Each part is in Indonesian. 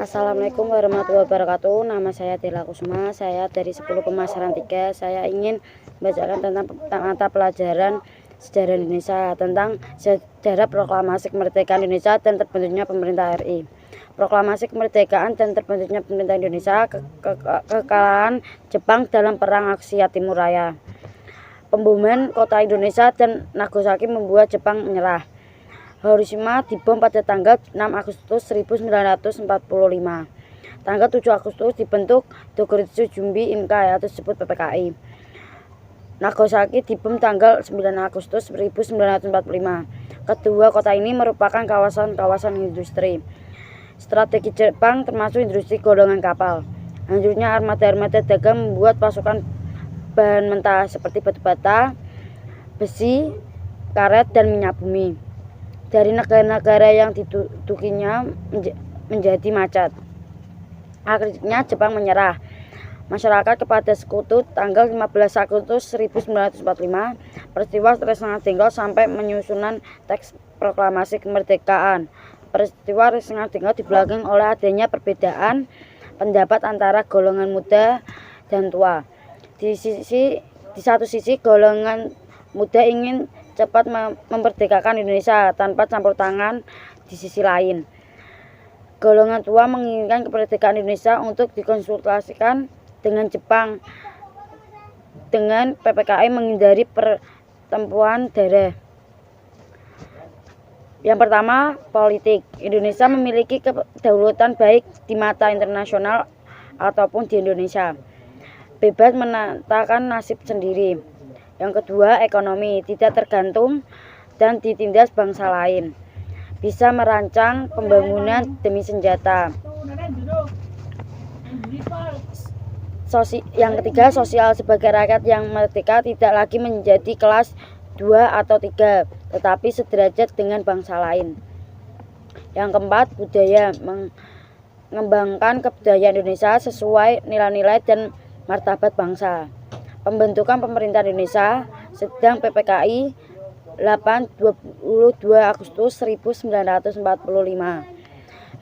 Assalamualaikum warahmatullahi wabarakatuh. Nama saya Dela Kusuma. Saya dari 10 Pemasaran 3. Saya ingin membacakan tentang mata pelajaran sejarah Indonesia, tentang sejarah proklamasi kemerdekaan Indonesia dan terbentuknya pemerintah RI. Proklamasi kemerdekaan dan terbentuknya pemerintah Indonesia, kekalahan Jepang dalam perang Aksi Timur Raya. Pemboman kota Indonesia dan Nagasaki membuat Jepang menyerah. Hiroshima dibom pada tanggal 6 Agustus 1945. Tanggal 7 Agustus dibentuk Dokuritsu Jumbi Inka atau disebut PPKI. Nagasaki dibom tanggal 9 Agustus 1945. Kedua kota ini merupakan kawasan-kawasan industri strategi Jepang, termasuk industri golongan kapal. Hancurnya armada-armada dagang membuat pasukan bahan mentah seperti batu bata, besi, karet, dan minyak bumi dari negara-negara yang didudukinya menjadi macet. Akhirnya Jepang menyerah masyarakat kepada sekutu tanggal 15 Agustus 1945. Peristiwa Rengas Dengklok sampai menyusunan teks proklamasi kemerdekaan. Peristiwa Rengas Dengklok dibelakang oleh adanya perbedaan pendapat antara golongan muda dan tua. Di satu sisi golongan muda ingin cepat memerdekakan Indonesia tanpa campur tangan. Di sisi lain, golongan tua menginginkan kemerdekaan Indonesia untuk dikonsultasikan dengan Jepang. Dengan PPKI menghindari pertempuran darah. Yang pertama, politik. Indonesia memiliki kedaulatan baik di mata internasional ataupun di Indonesia. Bebas menentukan nasib sendiri. Yang kedua, ekonomi, tidak tergantung dan ditindas bangsa lain. Bisa merancang pembangunan demi senjata. Yang ketiga, sosial, sebagai rakyat yang merdeka tidak lagi menjadi kelas 2 atau 3, tetapi sederajat dengan bangsa lain. Yang keempat, budaya, mengembangkan kebudayaan Indonesia sesuai nilai-nilai dan martabat bangsa. Pembentukan pemerintah Indonesia sedang PPKI 22 Agustus 1945.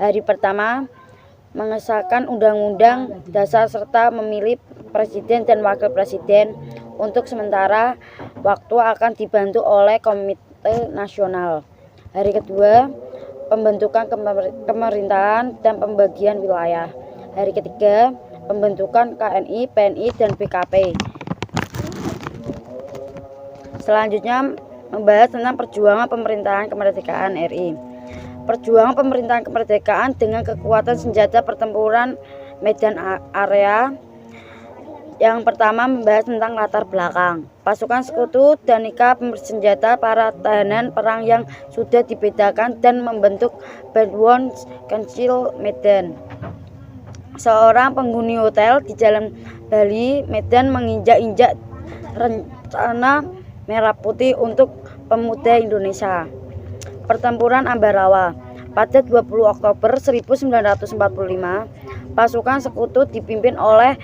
Hari pertama mengesahkan Undang-Undang Dasar serta memilih presiden dan wakil presiden. Untuk sementara waktu akan dibantu oleh Komite Nasional. Hari kedua pembentukan pemerintahan dan pembagian wilayah. Hari ketiga pembentukan KNI, PNI, dan BKP. Selanjutnya membahas tentang perjuangan pemerintahan kemerdekaan RI. Perjuangan pemerintahan kemerdekaan dengan kekuatan senjata pertempuran medan area. Yang pertama membahas tentang latar belakang. Pasukan sekutu dan nikah bersenjata para tahanan perang yang sudah dibedakan dan membentuk Bantuan Council Medan. Seorang penghuni hotel di Jalan Bali, Medan menginjak-injak rencana Merah Putih untuk pemuda Indonesia. Pertempuran Ambarawa. Pada 20 Oktober 1945, pasukan sekutu dipimpin oleh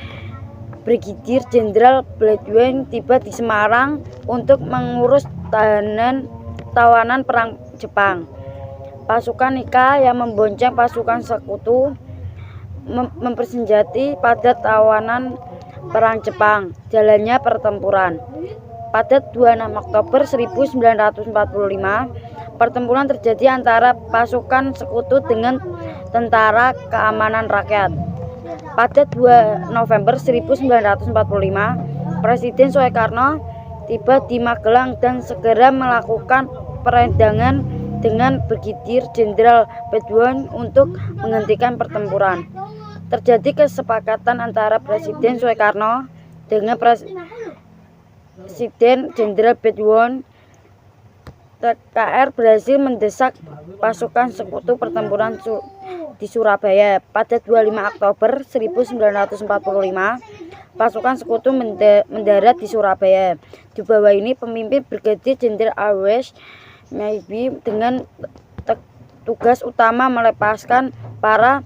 Brigadir Jenderal Baldwin tiba di Semarang untuk mengurus tawanan perang Jepang. Pasukan nikah yang membonceng pasukan sekutu mempersenjati pada tawanan perang Jepang. Jalannya pertempuran. Pada 26 Oktober 1945, pertempuran terjadi antara pasukan sekutu dengan Tentara Keamanan Rakyat. Pada 2 November 1945, Presiden Soekarno tiba di Magelang dan segera melakukan peredangan dengan Brigadir Jenderal Baldwin untuk menghentikan pertempuran. Terjadi kesepakatan antara Presiden Soekarno dengan Presiden Jenderal Baldwin. TKR berhasil mendesak pasukan sekutu pertempuran di Surabaya. Pada 25 Oktober 1945, pasukan sekutu mendarat di Surabaya. Di bawah ini pemimpin Brigadir Jenderal Always Maybe dengan tugas utama melepaskan para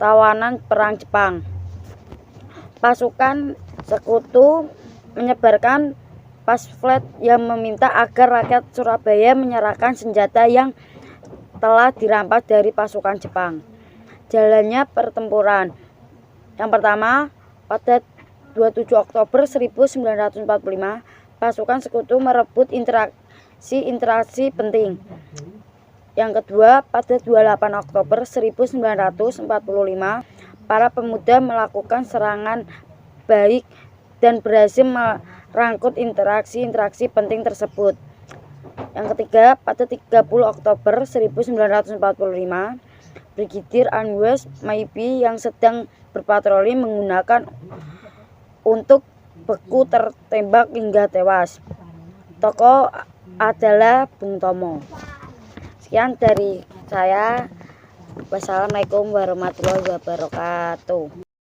tawanan perang Jepang. Pasukan sekutu menyebarkan pamflet yang meminta agar rakyat Surabaya menyerahkan senjata yang telah dirampas dari pasukan Jepang. jalannya pertempuran. Yang pertama, pada 27 Oktober 1945, pasukan sekutu merebut interaksi penting. Yang kedua, pada 28 Oktober 1945, para pemuda melakukan serangan baik dan berhasil merangkut interaksi penting tersebut. Yang ketiga, pada 30 Oktober 1945, Brigadir Anwes Maibi yang sedang berpatroli menggunakan untuk beku tertembak hingga tewas. Tokoh adalah Bung Tomo. Sekian dari saya. Wassalamualaikum warahmatullahi wabarakatuh.